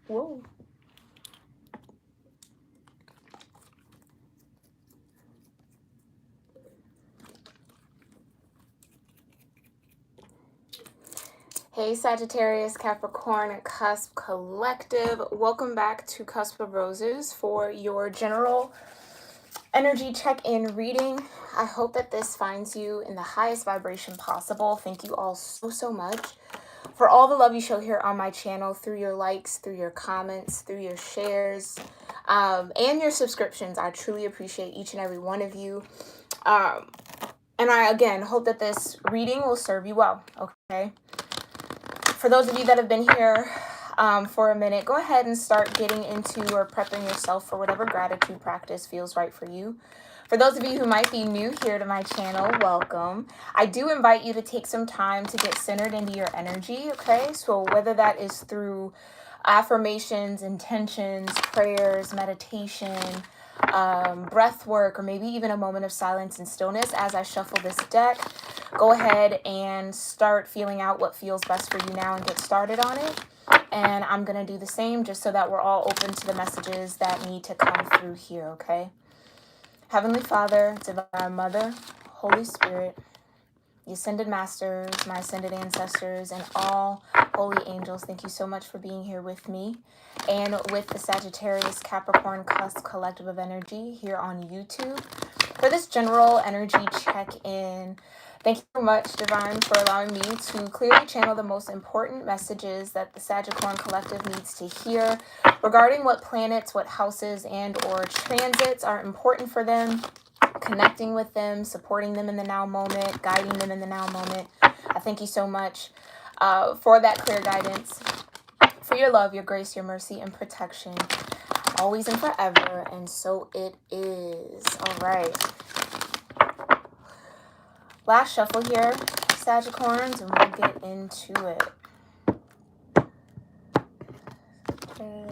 Whoa. Hey Sagittarius-Capricorn Cusp Collective. Welcome back to Cusp of Roses for your general energy check-in reading. I hope that this finds you in the highest vibration possible. Thank you all so much for all the love you show here on my channel through your likes, through your comments, through your shares, and your subscriptions. I truly appreciate each and every one of you. And I, again, hope that this reading will serve you well, okay? For those of you that have been here for a minute, go ahead and start getting into or prepping yourself for whatever gratitude practice feels right for you. For those of you who might be new here to my channel, welcome. I do invite you to take some time to get centered into your energy, okay? So whether that is through affirmations, intentions, prayers, meditation, breath work, or maybe even a moment of silence and stillness as I shuffle this deck, go ahead and start feeling out what feels best for you now and get started on it. And I'm going to do the same just so that we're all open to the messages that need to come through here, okay? Heavenly Father, Divine Mother, Holy Spirit, the Ascended Masters, my Ascended Ancestors, and all holy angels, thank you so much for being here with me and with the Sagittarius-Capricorn Cusp Collective of Energy here on YouTube for this general energy check-in. Thank you so much, Divine, for allowing me to clearly channel the most important messages that the Sagittarius Collective needs to hear regarding what planets, what houses, and or transits are important for them, connecting with them, supporting them in the now moment, guiding them in the now moment. I thank you so much for that clear guidance, for your love, your grace, your mercy, and protection, always and forever, and so it is. All right. Last shuffle here, Sagittarians, and we'll get into it. Capricorn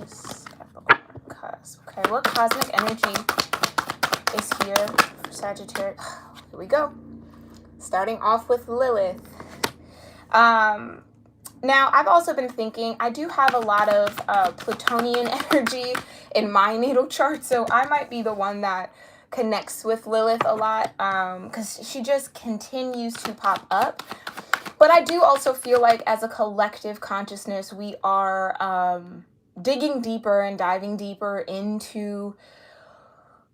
Cusp. Okay, what cosmic energy is here for Sagittarius? Here we go. Starting off with Lilith. Now, I've also been thinking, I do have a lot of Plutonian energy in my natal chart, so I might be the one that connects with Lilith a lot because she just continues to pop up. But I do also feel like as a collective consciousness, we are digging deeper and diving deeper into,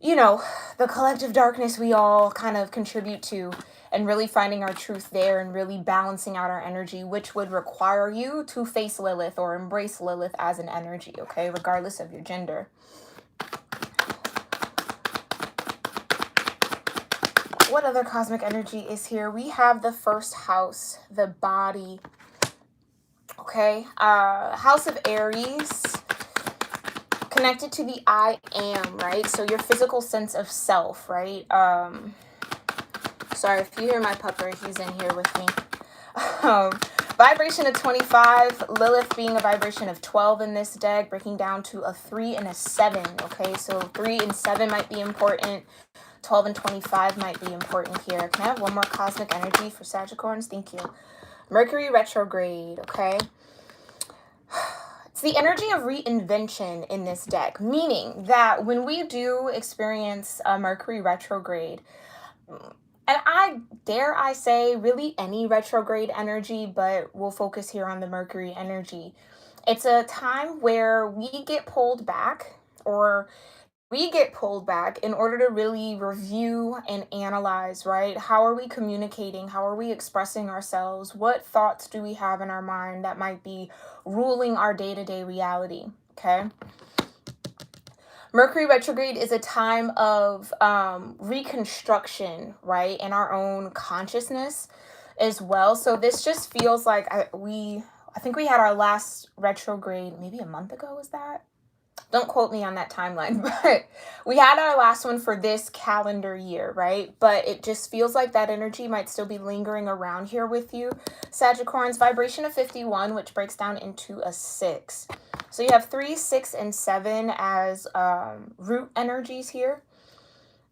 you know, the collective darkness we all kind of contribute to, and really finding our truth there and really balancing out our energy, which would require you to face Lilith or embrace Lilith as an energy, okay, regardless of your gender. What other cosmic energy is here? We have the first house, the body, okay? House of Aries, connected to the I am, right? So your physical sense of self, right? Sorry, if you hear my pupper, he's in here with me. Vibration of 25, Lilith being a vibration of 12 in this deck, breaking down to a 3 and a 7, okay? So 3 and 7 might be important. 12 and 25 might be important here. Can I have one more cosmic energy for Sagittarians? Thank you. Mercury retrograde, okay? It's the energy of reinvention in this deck, meaning that when we do experience a Mercury retrograde, and I dare I say really any retrograde energy, but we'll focus here on the Mercury energy. It's a time where we get pulled back, or we get pulled back in order to really review and analyze, right? How are we communicating? How are we expressing ourselves? What thoughts do we have in our mind that might be ruling our day-to-day reality, okay? Mercury retrograde is a time of reconstruction, right? In our own consciousness as well. So this just feels like I think we had our last retrograde maybe a month ago, was that? Don't quote me on that timeline, but we had our last one for this calendar year, right? But it just feels like that energy might still be lingering around here with you. Sagittarius, vibration of 51, which breaks down into a 6. So you have 3, 6, and 7 as root energies here.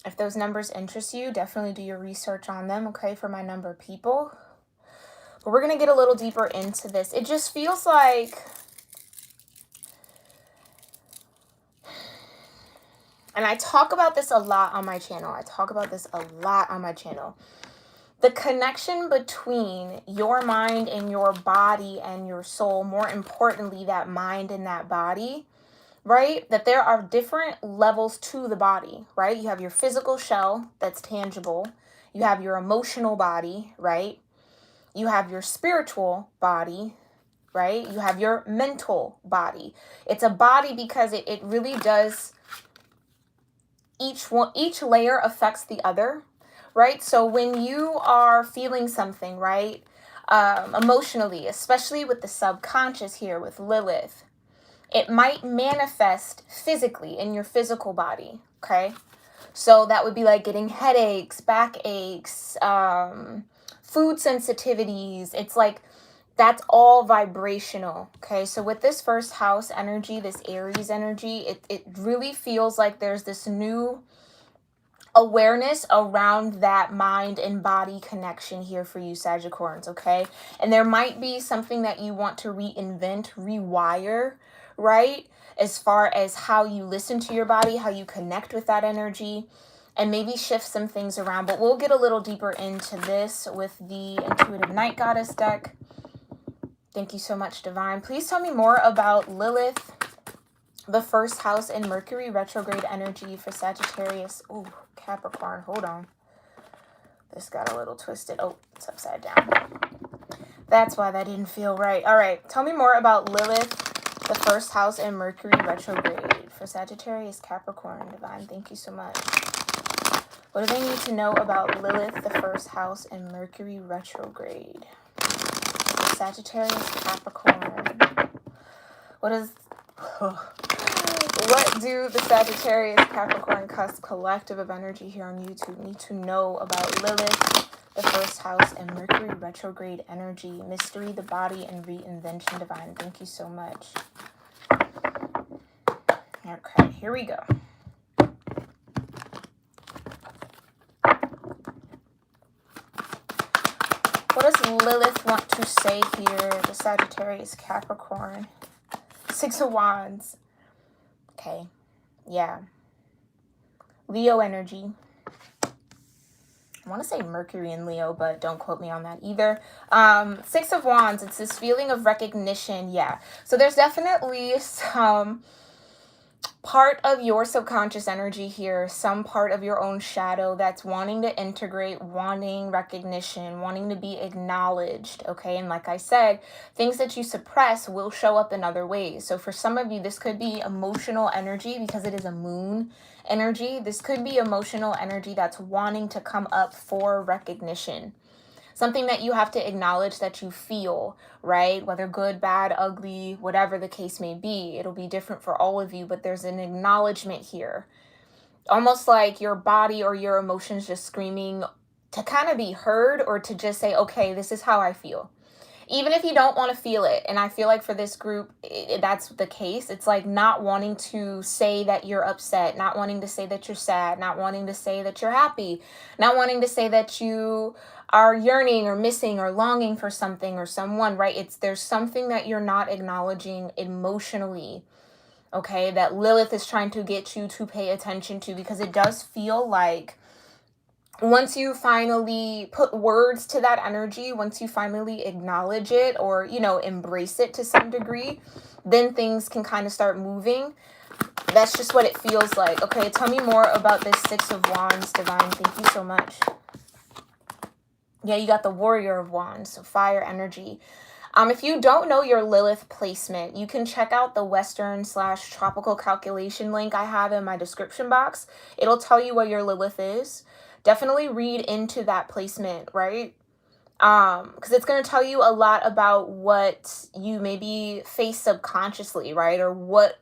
If those numbers interest you, definitely do your research on them, okay, for my number of people. But we're going to get a little deeper into this. It just feels like And I talk about this a lot on my channel. The connection between your mind and your body and your soul, more importantly, that mind and that body, right? That there are different levels to the body, right? You have your physical shell that's tangible. You have your emotional body, right? You have your spiritual body, right? You have your mental body. It's a body because it really does, each layer affects the other, right? So when you are feeling something, right, emotionally, especially with the subconscious here with Lilith, it might manifest physically in your physical body, okay? So that would be like getting headaches, backaches, food sensitivities. It's like, that's all vibrational, okay? So with this first house energy, this Aries energy, it really feels like there's this new awareness around that mind and body connection here for you, Sagittarians, okay? And there might be something that you want to reinvent, rewire, right? As far as how you listen to your body, how you connect with that energy, and maybe shift some things around. But we'll get a little deeper into this with the Intuitive Night Goddess deck. Thank you so much, Divine. Please tell me more about Lilith, the first house, and Mercury retrograde energy for Sagittarius. Ooh, Capricorn. Hold on. This got a little twisted. Oh, it's upside down. That's why that didn't feel right. All right. Tell me more about Lilith, the first house, and Mercury retrograde for Sagittarius, Capricorn. Divine, thank you so much. What do they need to know about Lilith, the first house, and Mercury retrograde? Sagittarius, Capricorn. What do the Sagittarius, Capricorn, cusp collective of energy here on YouTube need to know about Lilith, the first house, and Mercury retrograde energy, mystery, the body, and reinvention? Divine, thank you so much. Okay, here we go. What does Lilith want to say here, the Sagittarius, Capricorn? Six of Wands. Okay, yeah. Leo energy. I want to say Mercury in Leo, but don't quote me on that either. Six of Wands, it's this feeling of recognition, yeah. So there's definitely some part of your subconscious energy here, some part of your own shadow that's wanting to integrate, wanting recognition, wanting to be acknowledged, okay? And like I said, things that you suppress will show up in other ways. So for some of you, this could be emotional energy because it is a moon energy. This could be emotional energy that's wanting to come up for recognition. Something that you have to acknowledge that you feel, right? Whether good, bad, ugly, whatever the case may be. It'll be different for all of you, but there's an acknowledgement here. Almost like your body or your emotions just screaming to kind of be heard, or to just say, okay, this is how I feel. Even if you don't want to feel it. And I feel like for this group, that's the case. It's like not wanting to say that you're upset, not wanting to say that you're sad, not wanting to say that you're happy, not wanting to say that you are yearning or missing or longing for something or someone, right? There's something that you're not acknowledging emotionally, okay, that Lilith is trying to get you to pay attention to, because it does feel like once you finally put words to that energy, once you finally acknowledge it or, you know, embrace it to some degree, then things can kind of start moving. That's just what it feels like. Okay, tell me more about this Six of Wands, Divine. Thank you so much. Yeah, you got the Warrior of Wands, so fire energy. If you don't know your Lilith placement, you can check out the Western/tropical calculation link I have in my description box. It'll tell you where your Lilith is. Definitely read into that placement, right? Because it's going to tell you a lot about what you maybe face subconsciously, right? Or what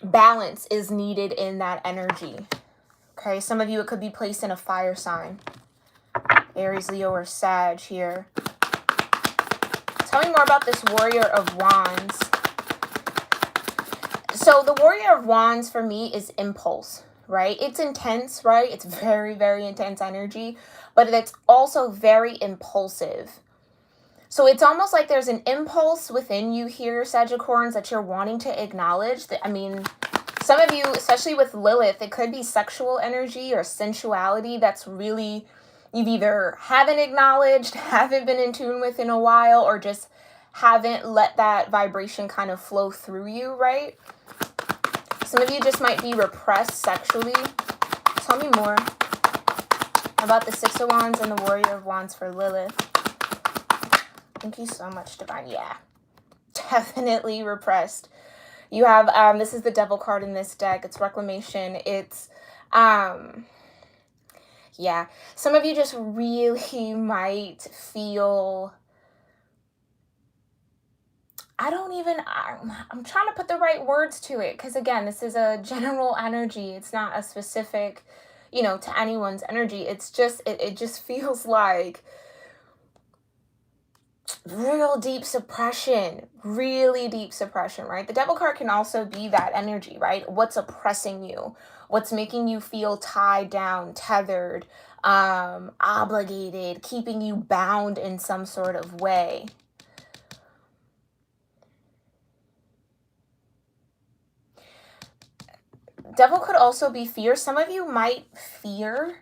balance is needed in that energy. Okay, some of you, it could be placed in a fire sign. Aries, Leo, or Sag here. Tell me more about this Warrior of Wands. So the Warrior of Wands for me is impulse, right? It's intense, right? It's very, very intense energy, but it's also very impulsive. So it's almost like there's an impulse within you here, Sagittarians, that you're wanting to acknowledge. I mean, Some of you, especially with Lilith, it could be sexual energy or sensuality that's really, you've either haven't acknowledged, haven't been in tune with in a while, or just haven't let that vibration kind of flow through you, right? Some of you just might be repressed sexually. Tell me more about the Six of Wands and the Warrior of Wands for Lilith. Thank you so much, Divine. Yeah, definitely repressed. You have, this is the Devil card in this deck. It's reclamation. It's, yeah. Some of you just really might feel, I'm trying to put the right words to it. Because again, this is a general energy. It's not a specific, to anyone's energy. It's just, it just feels like real deep suppression, really deep suppression, right? The Devil card can also be that energy, right? What's oppressing you? What's making you feel tied down, tethered, obligated, keeping you bound in some sort of way. Devil could also be fear. Some of you might fear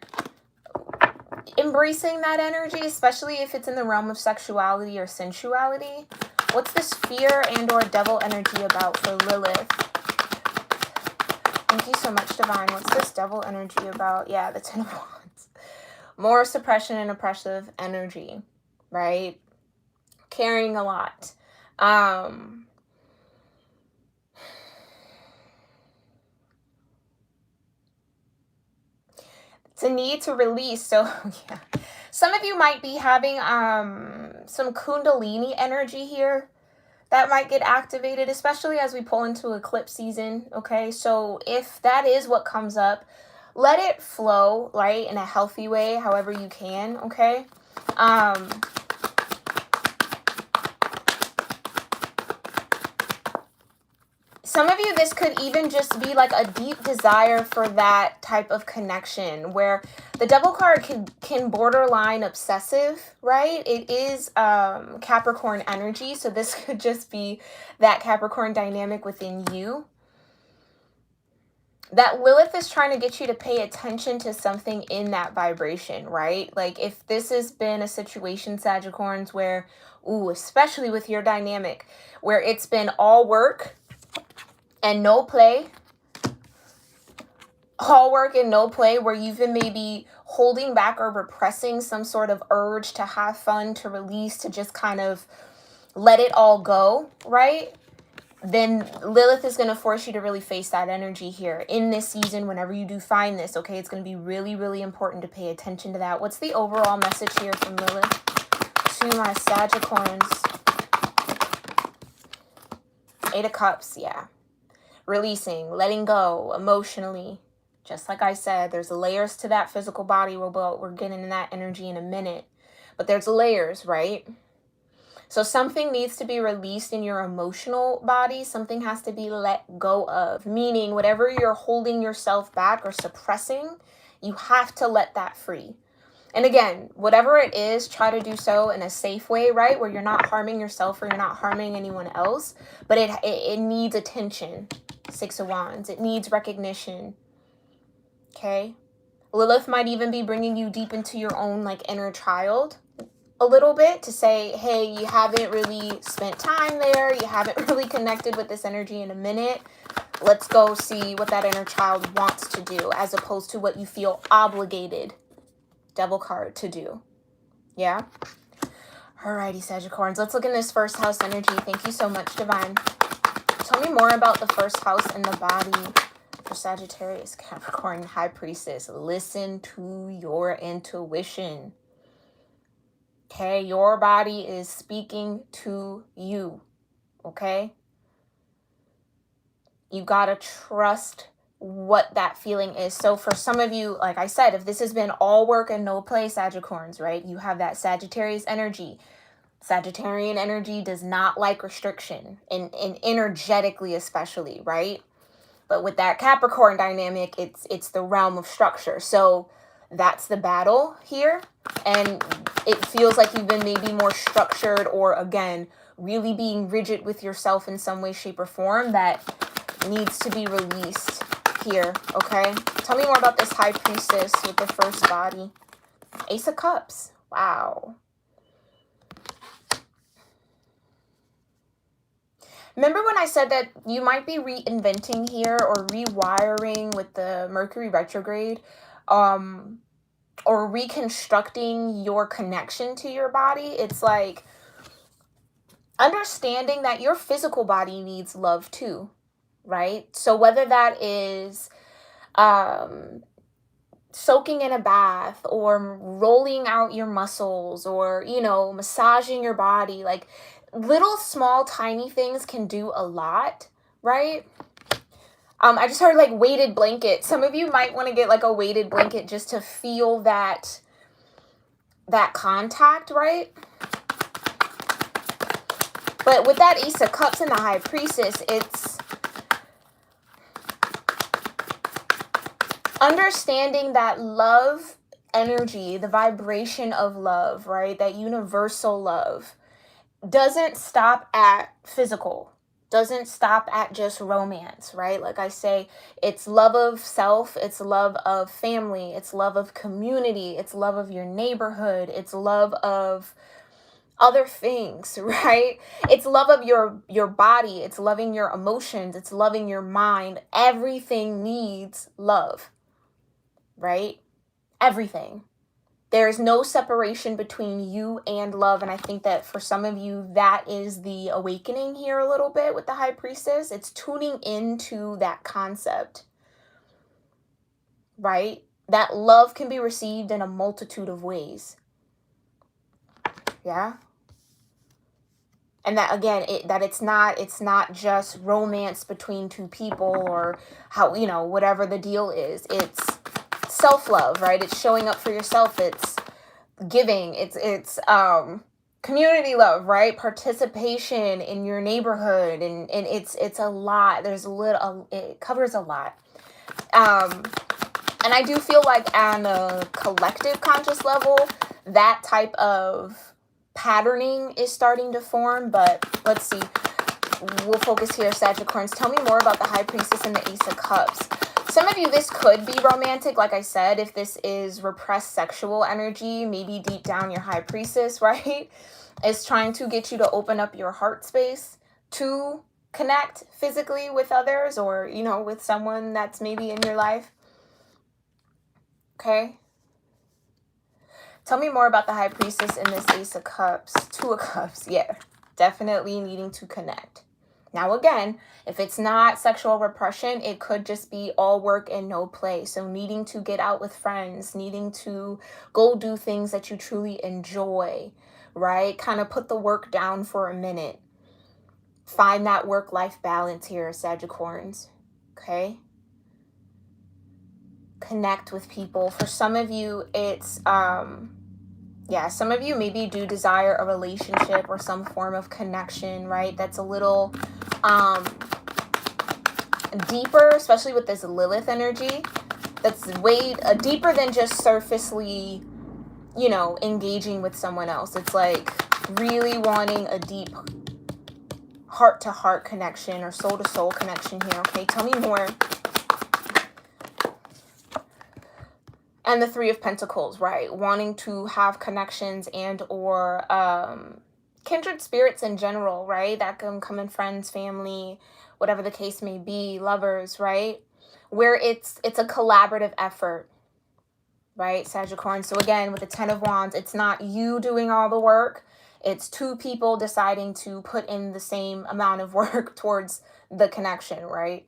embracing that energy, especially if it's in the realm of sexuality or sensuality. What's this fear and or devil energy about for Lilith? Thank you so much, Divine. What's this devil energy about? Yeah, the Ten of Wands. More suppression and oppressive energy, right? Carrying a lot. It's a need to release. So yeah, some of you might be having some kundalini energy here that might get activated, especially as we pull into eclipse season. Okay, so if that is what comes up, let it flow, right, in a healthy way, however you can. Okay. Some of you, this could even just be like a deep desire for that type of connection, where the Devil card can borderline obsessive, right? It is Capricorn energy, so this could just be that Capricorn dynamic within you. That Lilith is trying to get you to pay attention to something in that vibration, right? Like if this has been a situation, Sagittarians, where, especially with your dynamic, where it's been all work and no play, all work and no play, where you've been maybe holding back or repressing some sort of urge to have fun, to release, to just kind of let it all go, right? Then Lilith is going to force you to really face that energy here in this season whenever you do find this, okay? It's going to be really, really important to pay attention to that. What's the overall message here from Lilith to my Sagittarians? Eight of Cups, yeah. Releasing, letting go emotionally. Just like I said, there's layers to that physical body. We're getting in that energy in a minute. But there's layers, right? So something needs to be released in your emotional body. Something has to be let go of. Meaning whatever you're holding yourself back or suppressing, you have to let that free. And again, whatever it is, try to do so in a safe way, right? Where you're not harming yourself or you're not harming anyone else. But it needs attention. Six of Wands. It needs recognition. Okay? Lilith might even be bringing you deep into your own like inner child a little bit to say, hey, you haven't really spent time there. You haven't really connected with this energy in a minute. Let's go see what that inner child wants to do as opposed to what you feel obligated, Devil card, to do. Yeah? Alrighty, Sagittarians. Let's look in this first house energy. Thank you so much, Divine. Tell me more about the first house in the body for Sagittarius, Capricorn, High Priestess. Listen to your intuition. Okay, your body is speaking to you, okay? You gotta trust what that feeling is. So for some of you, like I said, if this has been all work and no play, Sagittarians, right? You have that Sagittarius energy. Sagittarian energy does not like restriction, and energetically especially, right? But with that Capricorn dynamic, it's the realm of structure. So that's the battle here. And it feels like you've been maybe more structured, or again, really being rigid with yourself in some way, shape, or form, that needs to be released here, okay? Tell me more about this High Priestess with the first body. Ace of Cups. Wow. Remember when I said that you might be reinventing here or rewiring with the Mercury retrograde, or reconstructing your connection to your body? It's like understanding that your physical body needs love too, right? So whether that is soaking in a bath or rolling out your muscles or, you know, massaging your body, like little small tiny things can do a lot, right? I just heard like weighted blanket. Some of you might want to get like a weighted blanket just to feel that contact, right? But with that Ace of Cups and the High Priestess, it's understanding that love energy, the vibration of love, right? That universal love doesn't stop at physical, doesn't stop at just romance, right? Like I say, it's love of self, it's love of family, it's love of community, it's love of your neighborhood, it's love of other things, right? It's love of your body, it's loving your emotions, it's loving your mind. Everything needs love, right? Everything. There is no separation between you and love. And I think that for some of you, that is the awakening here a little bit with the High Priestess. It's tuning into that concept, right? That love can be received in a multitude of ways. Yeah. And that, again, it's not just romance between two people or how, you know, whatever the deal is. It's self-love, right? It's showing up for yourself. It's giving. It's community love, right? Participation in your neighborhood, and it's a lot. There's it covers a lot. And I do feel like on a collective conscious level, that type of patterning is starting to form. But let's see. We'll focus here, Sagittarians. Tell me more about the High Priestess and the Ace of Cups. Some of you, this could be romantic, like I said, if this is repressed sexual energy, maybe deep down your High Priestess, right, is trying to get you to open up your heart space to connect physically with others or, you know, with someone that's maybe in your life. Okay? Tell me more about the High Priestess and this Ace of Cups. Two of Cups, yeah. Definitely needing to connect. Now, again, if it's not sexual repression, it could just be all work and no play. So needing to get out with friends, needing to go do things that you truly enjoy, right? Kind of put the work down for a minute. Find that work-life balance here, Sagittarians, okay? Connect with people. For some of you, it's, some of you maybe do desire a relationship or some form of connection, right? That's a little deeper, especially with this Lilith energy. That's way deeper than just surfacely, you know, engaging with someone else. It's like really wanting a deep heart-to-heart connection or soul-to-soul connection here, okay? Tell me more. And the Three of Pentacles, right? Wanting to have connections and or kindred spirits in general, right? That can come in friends, family, whatever the case may be, lovers, right? Where it's a collaborative effort, right, Sagittarius? So again, with the Ten of Wands, it's not you doing all the work. It's two people deciding to put in the same amount of work towards the connection, right?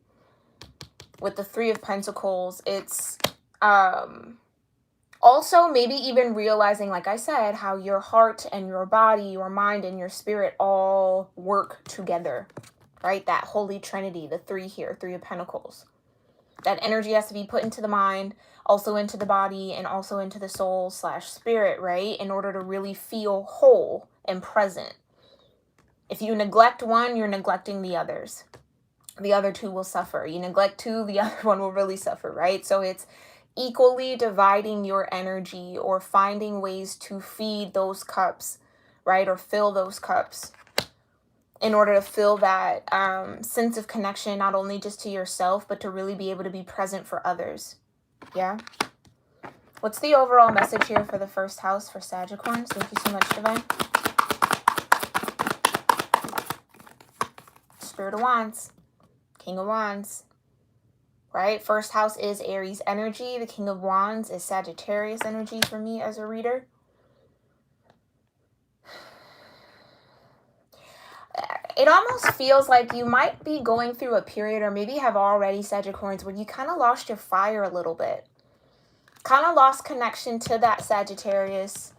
With the Three of Pentacles, it's also maybe even realizing, like I said, how your heart and your body, your mind and your spirit all work together, right? That Holy Trinity, the three here, Three of Pentacles. That energy has to be put into the mind, also into the body, and also into the soul / spirit, right? In order to really feel whole and present. If you neglect one, you're neglecting the others. The other two will suffer. You neglect two, the other one will really suffer, right? So it's equally dividing your energy or finding ways to feed those cups, right? Or fill those cups in order to feel that sense of connection, not only just to yourself, but to really be able to be present for others. Yeah. What's the overall message here for the first house for Sagittarians? Thank you so much, Divine. Spirit of Wands. King of Wands. Right? First house is Aries energy. The King of Wands is Sagittarius energy for me as a reader. It almost feels like you might be going through a period, or maybe have already, Sagittarians, where you kind of lost your fire a little bit. Kind of lost connection to that Sagittarius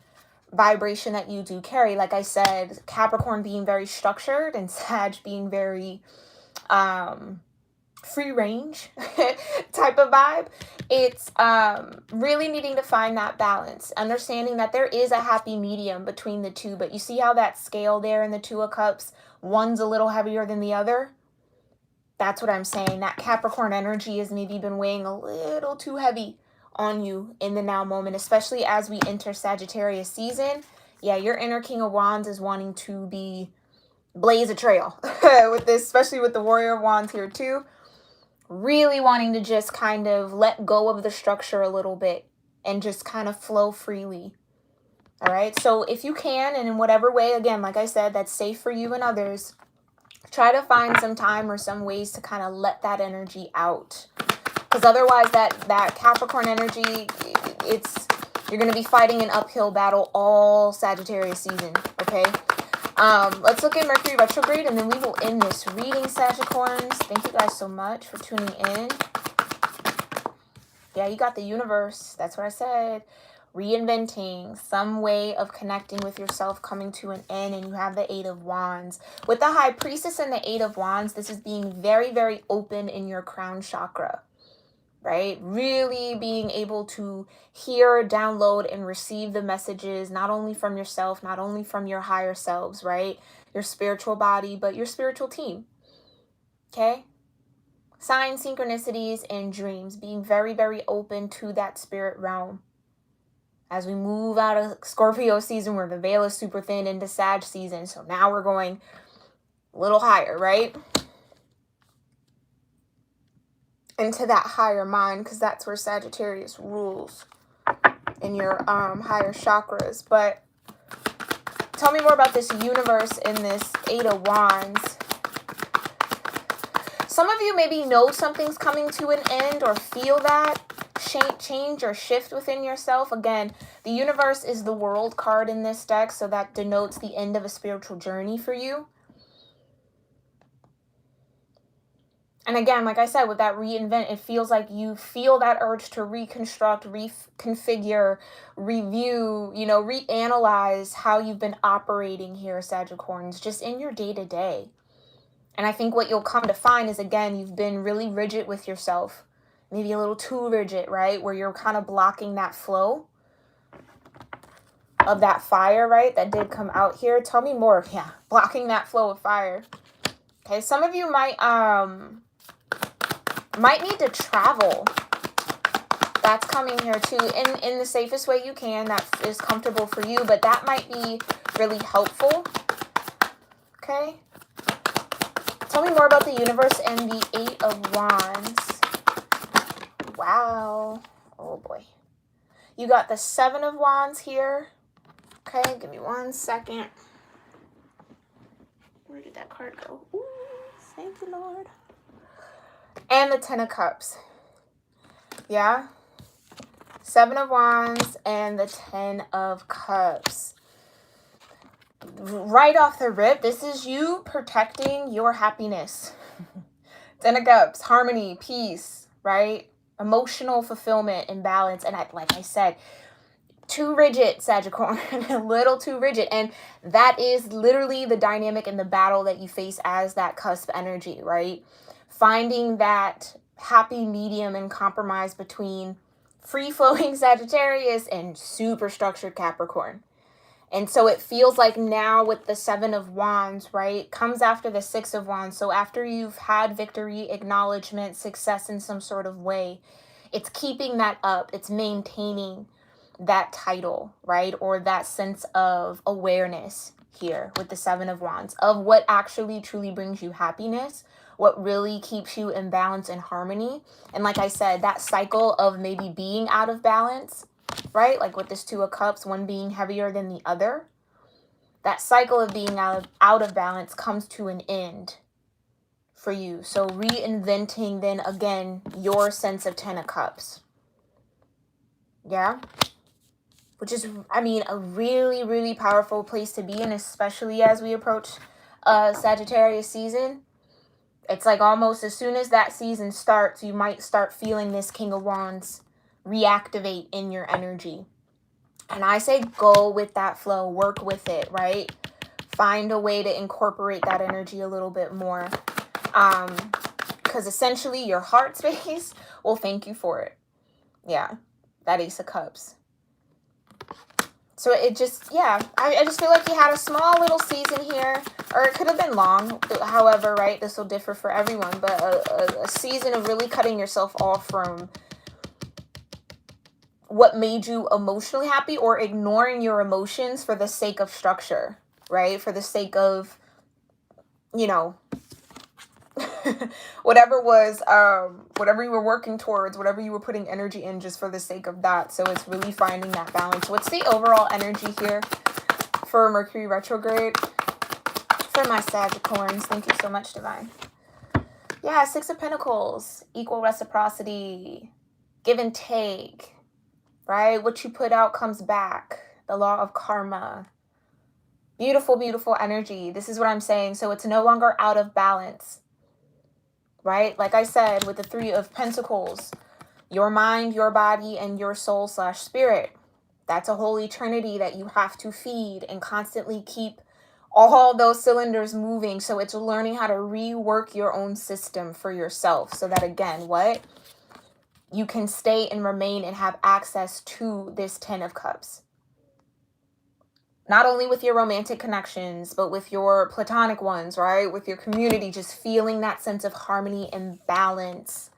vibration that you do carry. Like I said, Capricorn being very structured and Sag being very free range type of vibe. It's really needing to find that balance, understanding that there is a happy medium between the two. But you see how that scale there in the Two of Cups, one's a little heavier than the other? That's what I'm saying. That Capricorn energy has maybe been weighing a little too heavy on you in the now moment, especially as we enter Sagittarius season. Yeah, your inner King of Wands is wanting to blaze a trail with this, especially with the Warrior of Wands here too. Really wanting to just kind of let go of the structure a little bit and just kind of flow freely. All right. So if you can, and in whatever way, again, like I said, that's safe for you and others, try to find some time or some ways to kind of let that energy out. Because otherwise that Capricorn energy, you're going to be fighting an uphill battle all Sagittarius season. Okay. Let's look at Mercury retrograde, and then we will end this reading, Sagittarians. Thank you guys so much for tuning in. Yeah, you got the universe. That's what I said. Reinventing, some way of connecting with yourself coming to an end, and you have the Eight of Wands. With the High Priestess and the Eight of Wands, this is being very, very open in your crown chakra. Right? Really being able to hear, download, and receive the messages, not only from yourself, not only from your higher selves, right? Your spiritual body, but your spiritual team. Okay? Signs, synchronicities, and dreams. Being very, very open to that spirit realm. As we move out of Scorpio season, where the veil is super thin, into Sag season. So now we're going a little higher, right? Into that higher mind, because that's where Sagittarius rules in your higher chakras. But tell me more about this universe in this Eight of Wands. Some of you maybe know something's coming to an end, or feel that change or shift within yourself. Again, the universe is the World card in this deck, so that denotes the end of a spiritual journey for you. And again, like I said, with that reinvent, it feels like you feel that urge to reconstruct, reconfigure, review, reanalyze how you've been operating here, Sagittarians, just in your day-to-day. And I think what you'll come to find is, again, you've been really rigid with yourself. Maybe a little too rigid, right? Where you're kind of blocking that flow of that fire, right? That did come out here. Tell me more. Yeah, blocking that flow of fire. Okay, some of you might need to travel. That's coming here too, in the safest way you can, that is comfortable for you, but that might be really helpful. Okay. Tell me more about the universe and the Eight of Wands. Wow. Oh boy. You got the Seven of Wands here. Okay, give me 1 second. Where did that card go? Ooh, thank you, Lord. And the Ten of Cups. Yeah. Seven of Wands and the Ten of Cups. Right off the rip, this is you protecting your happiness. Ten of Cups, harmony, peace, right? Emotional fulfillment and balance. And like I said, too rigid, Sagittarius, a little too rigid. And that is literally the dynamic and the battle that you face as that cusp energy, right? Finding that happy medium and compromise between free-flowing Sagittarius and super structured Capricorn. And so it feels like now with the Seven of Wands, right, comes after the Six of Wands. So after you've had victory, acknowledgement, success in some sort of way, it's keeping that up. It's maintaining that title, right, or that sense of awareness here with the Seven of Wands, of what actually truly brings you happiness, what really keeps you in balance and harmony. And like I said, that cycle of maybe being out of balance, right? Like with this Two of Cups, one being heavier than the other. That cycle of being out of balance comes to an end for you. So reinventing then again your sense of Ten of Cups. Yeah. Which is, I mean, a really, really powerful place to be in, especially as we approach Sagittarius season. It's like almost as soon as that season starts, you might start feeling this King of Wands reactivate in your energy. And I say go with that flow, work with it, right? Find a way to incorporate that energy a little bit more. Because essentially your heart space will thank you for it. Yeah, that Ace of Cups. So it just, yeah, I just feel like you had a small little season here, or it could have been long, however, right, this will differ for everyone, but a season of really cutting yourself off from what made you emotionally happy, or ignoring your emotions for the sake of structure, right, for the sake of, you know, whatever was, whatever you were working towards, whatever you were putting energy in just for the sake of that. So it's really finding that balance. What's the overall energy here for Mercury retrograde for my Sagittarians? Thank you so much, Divine. Yeah, Six of Pentacles, equal reciprocity, give and take, right? What you put out comes back. The law of karma. Beautiful, beautiful energy. This is what I'm saying. So it's no longer out of balance. Right? Like I said, with the Three of Pentacles, your mind, your body, and your soul / spirit. That's a holy trinity that you have to feed and constantly keep all those cylinders moving. So it's learning how to rework your own system for yourself. So that, again, what? You can stay and remain and have access to this Ten of Cups. Not only with your romantic connections, but with your platonic ones, right? With your community, just feeling that sense of harmony and balance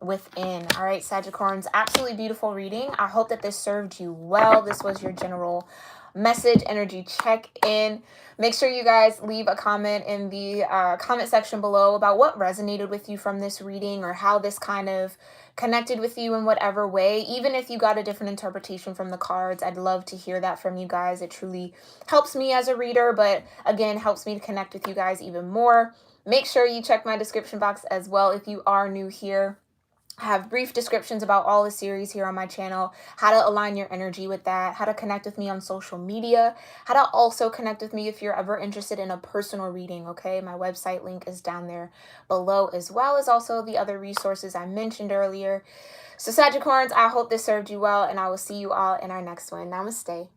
within. All right, Sagittarians, absolutely beautiful reading. I hope that this served you well. This was your general message energy check-in. Make sure you guys leave a comment in the comment section below about what resonated with you from this reading, or how this kind of connected with you in whatever way. Even if you got a different interpretation from the cards, I'd love to hear that from you guys. It truly helps me as a reader, but again, helps me to connect with you guys even more. Make sure you check my description box as well if you are new here. I have brief descriptions about all the series here on my channel, how to align your energy with that, how to connect with me on social media, how to also connect with me if you're ever interested in a personal reading, okay? My website link is down there below, as well as also the other resources I mentioned earlier. So Sagittarians, I hope this served you well, and I will see you all in our next one. Namaste.